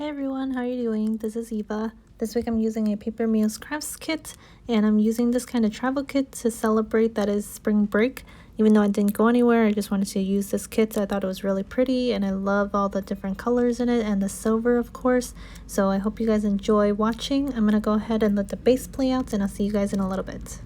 Hey everyone, how are you doing? This is Eva. This week I'm using a PaperMuseCrafts kit, and I'm using this kind of travel kit to celebrate that is spring break. Even though I didn't go anywhere, I just wanted to use this kit. I thought it was really pretty, and I love all the different colors in it, and the silver of course. So I hope you guys enjoy watching. I'm gonna go ahead and let the base play out, and I'll see you guys in a little bit.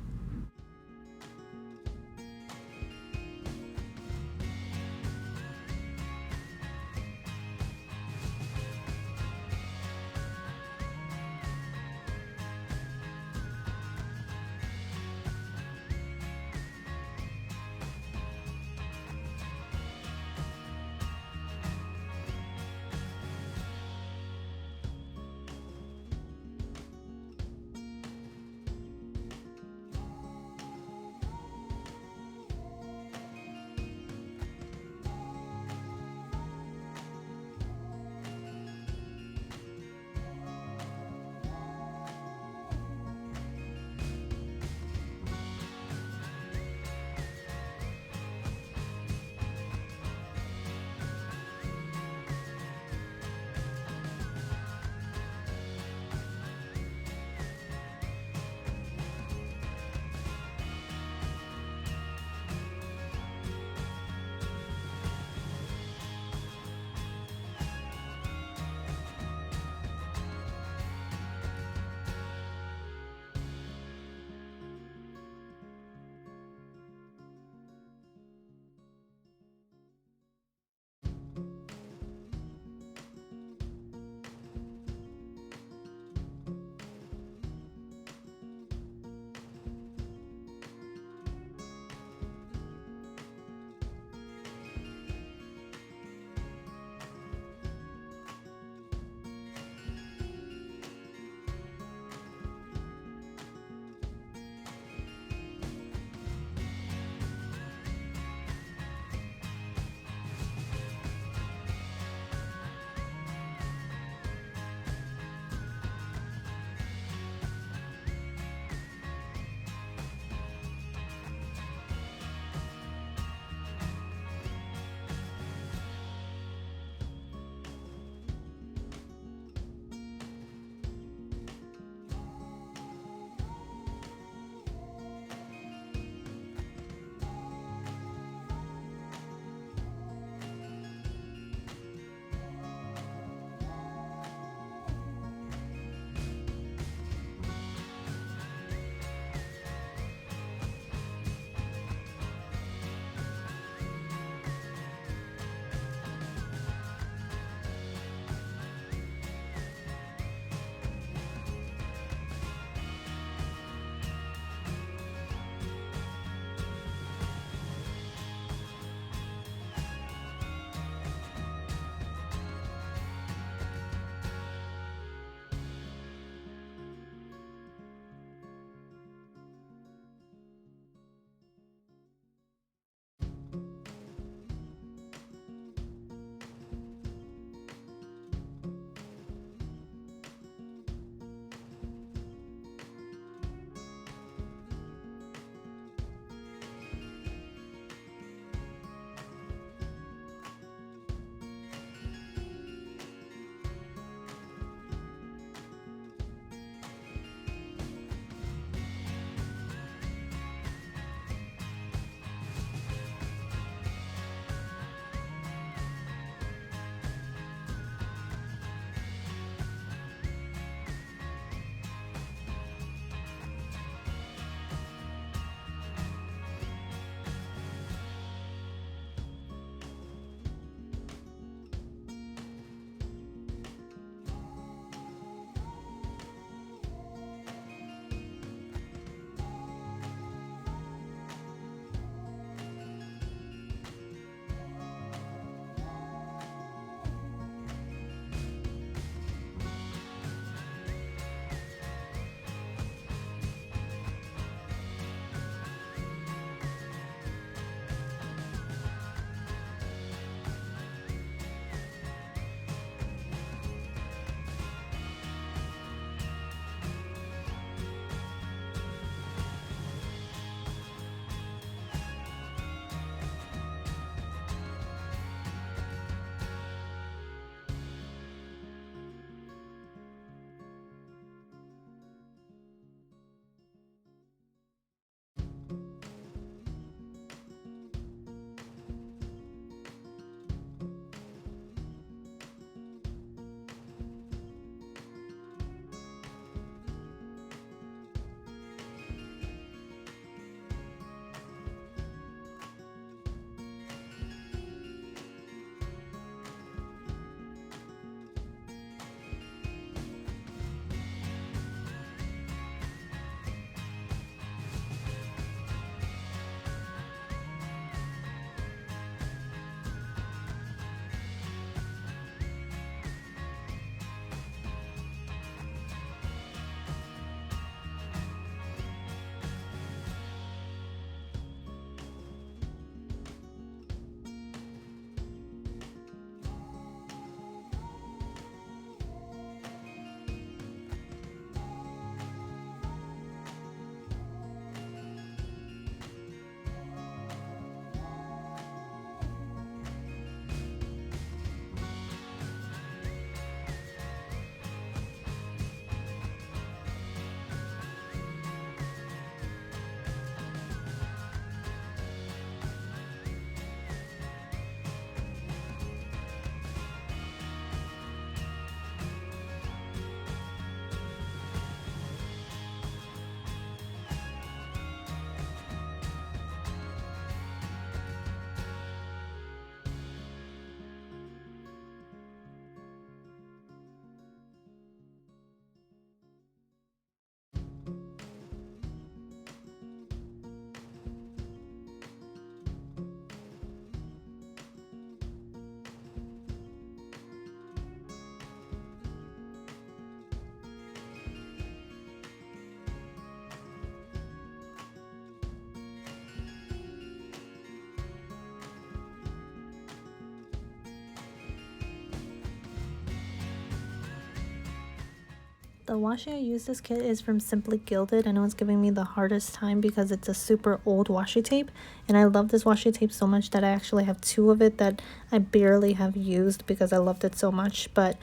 The washi I use this kit is from Simply Gilded. I know it's giving me the hardest time because it's a super old washi tape, and I love this washi tape so much that I actually have 2 of it that I barely have used because I loved it so much. But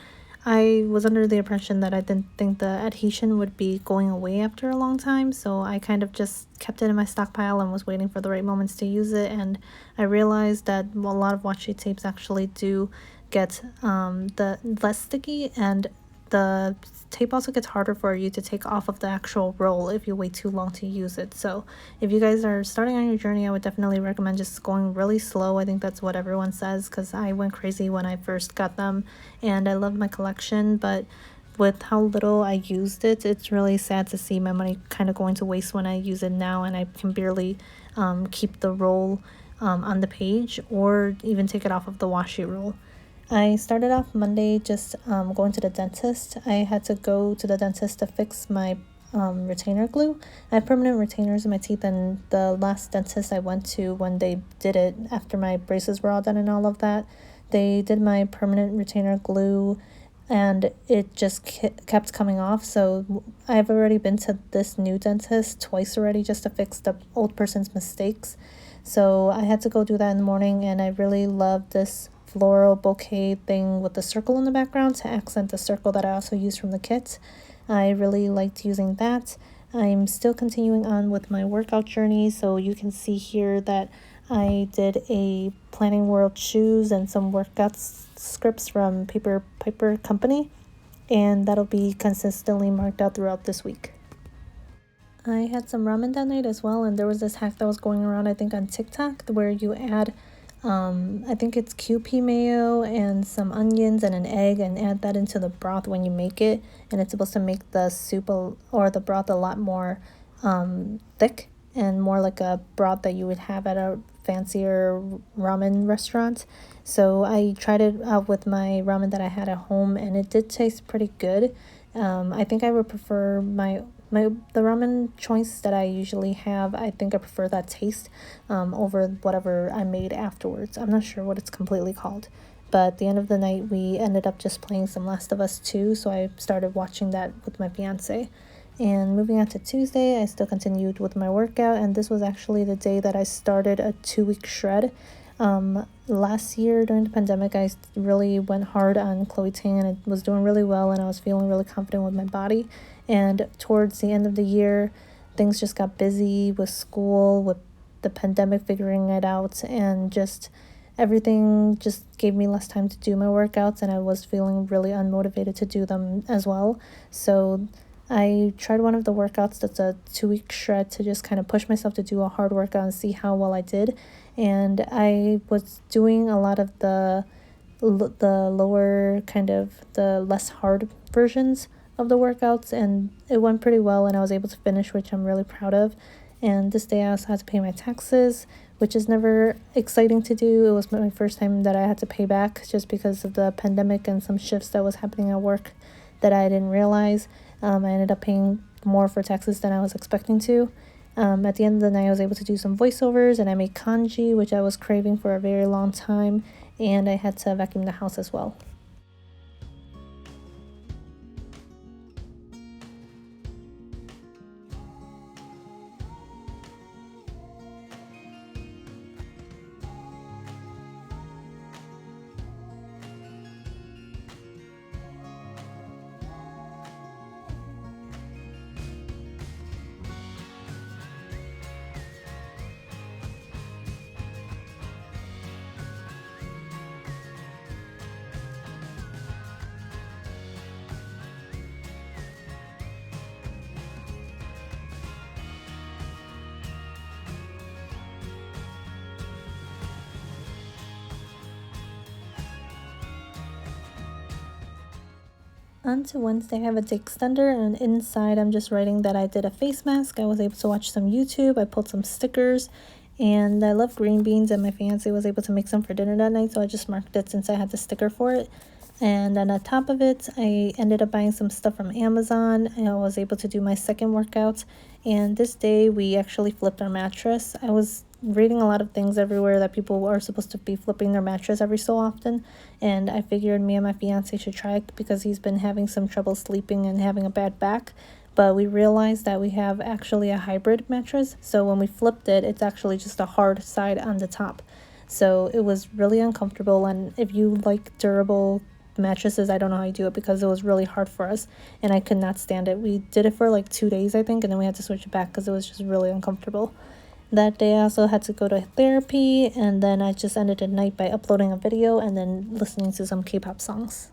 I was under the impression that I didn't think the adhesion would be going away after a long time, so I kind of just kept it in my stockpile and was waiting for the right moments to use it. And I realized that a lot of washi tapes actually do get the less sticky, and the tape also gets harder for you to take off of the actual roll if you wait too long to use it. So if you guys are starting on your journey, I would definitely recommend just going really slow. I think that's what everyone says, because I went crazy when I first got them and I love my collection, but with how little I used it, it's really sad to see my money kind of going to waste when I use it now and I can barely keep the roll on the page or even take it off of the washi roll. I started off Monday just going to the dentist. I had to go to the dentist to fix my retainer glue. I have permanent retainers in my teeth, and the last dentist I went to, when they did it after my braces were all done and all of that, they did my permanent retainer glue and it just kept coming off. So I've already been to this new dentist twice already just to fix the old person's mistakes. So I had to go do that in the morning, and I really love this floral bouquet thing with the circle in the background to accent the circle that I also used from the kit. I really liked using that. I'm still continuing on with my workout journey, so you can see here that I did a Planning World shoes and some workout scripts from Paper Company, and that'll be consistently marked out throughout this week. I had some ramen that night as well, and there was this hack that was going around, I think on TikTok, where you add I think it's QP mayo and some onions and an egg, and add that into the broth when you make it, and it's supposed to make the soup or the broth a lot more thick and more like a broth that you would have at a fancier ramen restaurant. So I tried it out with my ramen that I had at home, and it did taste pretty good. I think I would prefer the ramen choice that I usually have. I think I prefer that taste over whatever I made afterwards. I'm not sure what it's completely called, but at the end of the night we ended up just playing some Last of Us 2, so I started watching that with my fiance. And moving on to Tuesday, I still continued with my workout, and this was actually the day that I started a 2-week shred. Last year during the pandemic, I really went hard on Chloe Ting, and I was doing really well, and I was feeling really confident with my body. And towards the end of the year, things just got busy with school, with the pandemic figuring it out, and just everything just gave me less time to do my workouts, and I was feeling really unmotivated to do them as well. So I tried one of the workouts that's a 2-week shred to just kind of push myself to do a hard workout and see how well I did. And I was doing a lot of the lower, kind of the less hard versions of the workouts, and it went pretty well, and I was able to finish, which I'm really proud of. And this day I also had to pay my taxes, which is never exciting to do. It was my first time that I had to pay back just because of the pandemic and some shifts that was happening at work that I didn't realize. I ended up paying more for taxes than I was expecting to. At the end of the night, I was able to do some voiceovers, and I made kanji, which I was craving for a very long time, and I had to vacuum the house as well. On to Wednesday, I have a day extender, and inside I'm just writing that I did a face mask. I was able to watch some YouTube, I pulled some stickers, and I love green beans, and my fiance was able to make some for dinner that night, so I just marked it since I had the sticker for it. And then on top of it, I ended up buying some stuff from Amazon, and I was able to do my second workout. And this day we actually flipped our mattress. I was reading a lot of things everywhere that people are supposed to be flipping their mattress every so often, and I figured me and my fiance should try it because he's been having some trouble sleeping and having a bad back. But we realized that we have actually a hybrid mattress, so when we flipped it, it's actually just a hard side on the top. So it was really uncomfortable, and if you like durable mattresses, I don't know how you do it because it was really hard for us and I could not stand it. We did it for like 2 days, I think, and then we had to switch it back because it was just really uncomfortable. That day I also had to go to therapy, and then I just ended the night by uploading a video and then listening to some K-pop songs.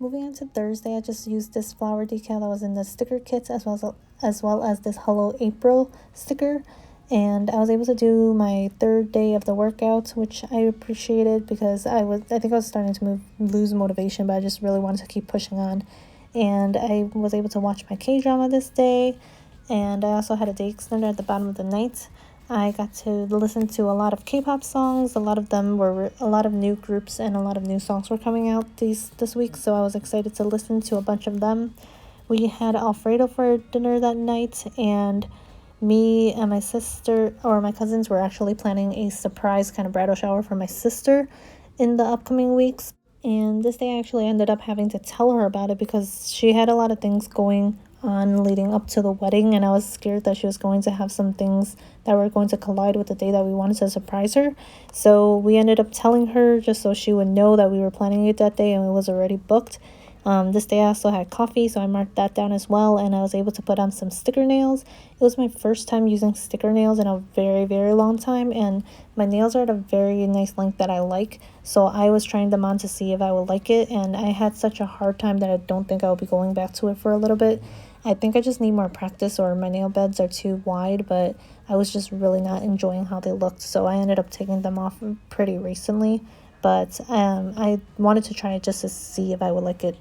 Moving on to Thursday, I just used this flower decal that was in the sticker kits as well as this Hello April sticker. And I was able to do my third day of the workout, which I appreciated because I think I was starting to lose motivation, but I just really wanted to keep pushing on. And I was able to watch my K-drama this day, and I also had a day extender at the bottom of the night. I got to listen to a lot of K-pop songs. A lot of them were a lot of new groups, and a lot of new songs were coming out this week, so I was excited to listen to a bunch of them. We had Alfredo for dinner that night, and me and my sister, or my cousins, were actually planning a surprise kind of bridal shower for my sister in the upcoming weeks. And this day I actually ended up having to tell her about it because she had a lot of things going on leading up to the wedding, and I was scared that she was going to have some things that were going to collide with the day that we wanted to surprise her. So we ended up telling her just so she would know that we were planning it that day and it was already booked. This day I also had coffee, so I marked that down as well, and I was able to put on some sticker nails. It was my first time using sticker nails in a very, very long time, and my nails are at a very nice length that I like, so I was trying them on to see if I would like it, and I had such a hard time that I don't think I'll be going back to it for a little bit. I think I just need more practice, or my nail beds are too wide, but I was just really not enjoying how they looked, so I ended up taking them off pretty recently. But I wanted to try it just to see if I would like it.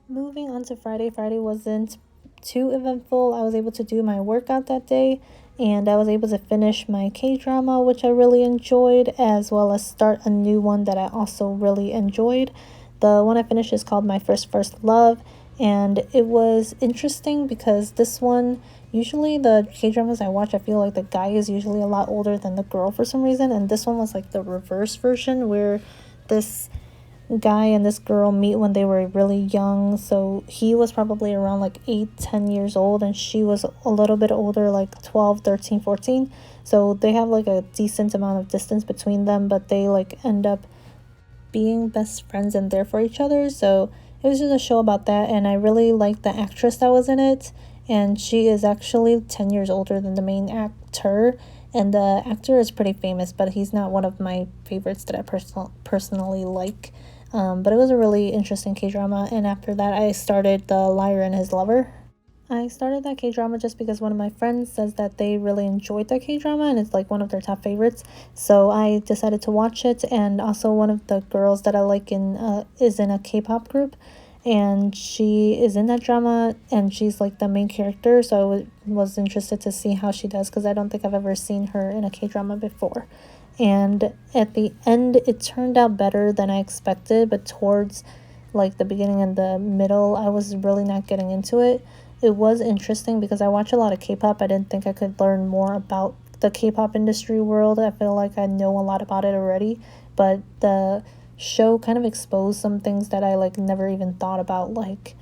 Moving on to Friday. Friday wasn't too eventful. I was able to do my workout that day, and I was able to finish my K-drama, which I really enjoyed, as well as start a new one that I also really enjoyed. The one I finished is called My First Love, and it was interesting because this one, usually the K-dramas I watch, I feel like the guy is usually a lot older than the girl for some reason, and this one was like the reverse version where this guy and this girl meet when they were really young. So he was probably around like 8-10 years old, and she was a little bit older, like 12, 13, 14. So they have like a decent amount of distance between them, but they like end up being best friends and there for each other. So it was just a show about that, and I really liked the actress that was in it, and she is actually 10 years older than the main actor, and the actor is pretty famous, but he's not one of my favorites that I personally like. But it was a really interesting K-drama, and after that I started The Liar and His Lover. I started that K-drama just because one of my friends says that they really enjoyed that K-drama and it's like one of their top favorites. So I decided to watch it, and also one of the girls that I like is in a K-pop group, and she is in that drama and she's like the main character. So I was interested to see how she does, because I don't think I've ever seen her in a K-drama before. And at the end it turned out better than I expected, but towards like the beginning and the middle I was really not getting into it. It was interesting because I watch a lot of K-pop. I didn't think I could learn more about the K-pop industry world. I feel like I know a lot about it already, but the show kind of exposed some things that I like never even thought about, like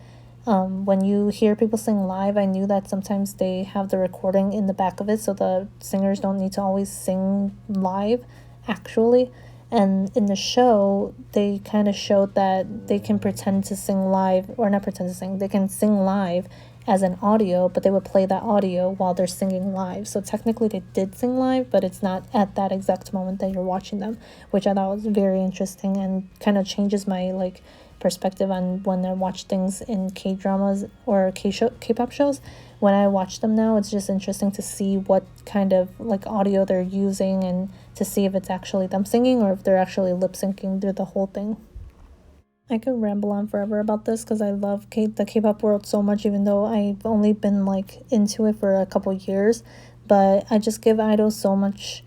when you hear people sing live, I knew that sometimes they have the recording in the back of it, so the singers don't need to always sing live, actually. And in the show, they kind of showed that they can pretend to sing live, or not pretend to sing, they can sing live as an audio, but they would play that audio while they're singing live. So technically they did sing live, but it's not at that exact moment that you're watching them, which I thought was very interesting and kind of changes my like perspective on when I watch things in K-dramas or K-pop shows. When I watch them now, it's just interesting to see what kind of like audio they're using, and to see if it's actually them singing or if they're actually lip syncing through the whole thing. I could ramble on forever about this because I love the K-pop world so much, even though I've only been like into it for a couple years. But I just give idols so much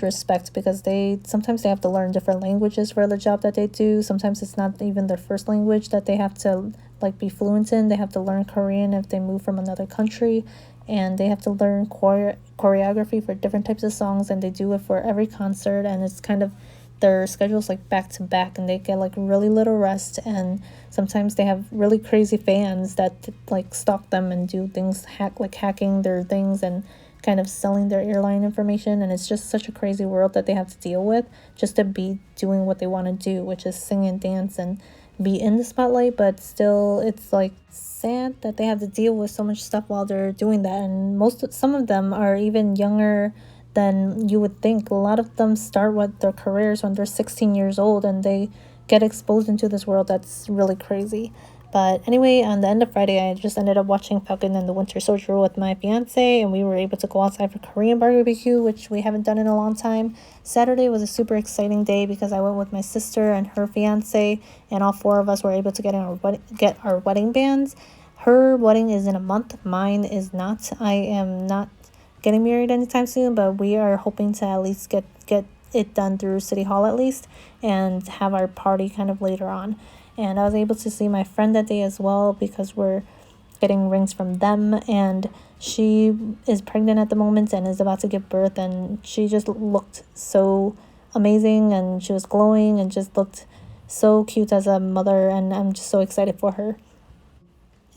respect because sometimes they have to learn different languages for the job that they do. Sometimes it's not even their first language that they have to like be fluent in. They have to learn Korean if they move from another country, and they have to learn choreography for different types of songs, and they do it for every concert, and it's kind of their schedules like back to back, and they get like really little rest, and sometimes they have really crazy fans that like stalk them and do things hacking their things and kind of selling their airline information. And it's just such a crazy world that they have to deal with just to be doing what they want to do, which is sing and dance and be in the spotlight. But still, it's like sad that they have to deal with so much stuff while they're doing that. And some of them are even younger than you would think. A lot of them start with their careers when they're 16 years old, and they get exposed into this world that's really crazy. But anyway, on the end of Friday, I just ended up watching Falcon and the Winter Soldier with my fiance, and we were able to go outside for Korean barbecue, which we haven't done in a long time. Saturday was a super exciting day because I went with my sister and her fiance, and all four of us were able to get our wedding bands. Her wedding is in a month. Mine is not. I am not getting married anytime soon, but we are hoping to at least get it done through City Hall at least, and have our party kind of later on. And I was able to see my friend that day as well because we're getting rings from them, and she is pregnant at the moment and is about to give birth, and she just looked so amazing, and she was glowing and just looked so cute as a mother, and I'm just so excited for her.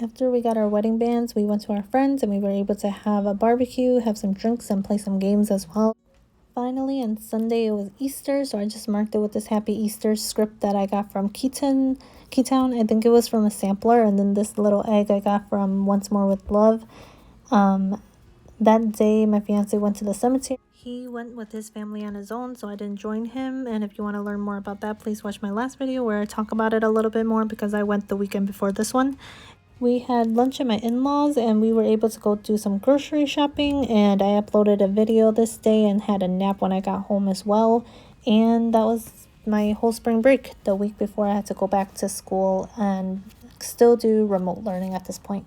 After we got our wedding bands, we went to our friends and we were able to have a barbecue, have some drinks, and play some games as well. Finally, on Sunday, it was Easter, so I just marked it with this Happy Easter script that I got from Keytown. I think it was from a sampler, and then this little egg I got from Once More With Love. That day, my fiance went to the cemetery. He went with his family on his own, so I didn't join him. And if you want to learn more about that, please watch my last video where I talk about it a little bit more because I went the weekend before this one. We had lunch at my in-laws, and we were able to go do some grocery shopping, and I uploaded a video this day and had a nap when I got home as well. And that was my whole spring break, the week before I had to go back to school and still do remote learning at this point.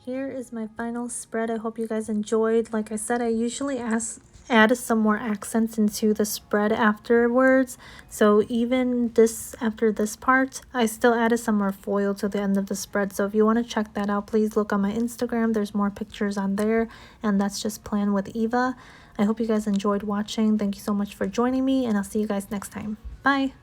Here is my final spread. I hope you guys enjoyed. Like I said, I usually add some more accents into the spread afterwards. So even after this part, I still added some more foil to the end of the spread. So if you want to check that out, please look on my Instagram. There's more pictures on there, and that's just Plan with Eva. I hope you guys enjoyed watching. Thank you so much for joining me, and I'll see you guys next time. Bye!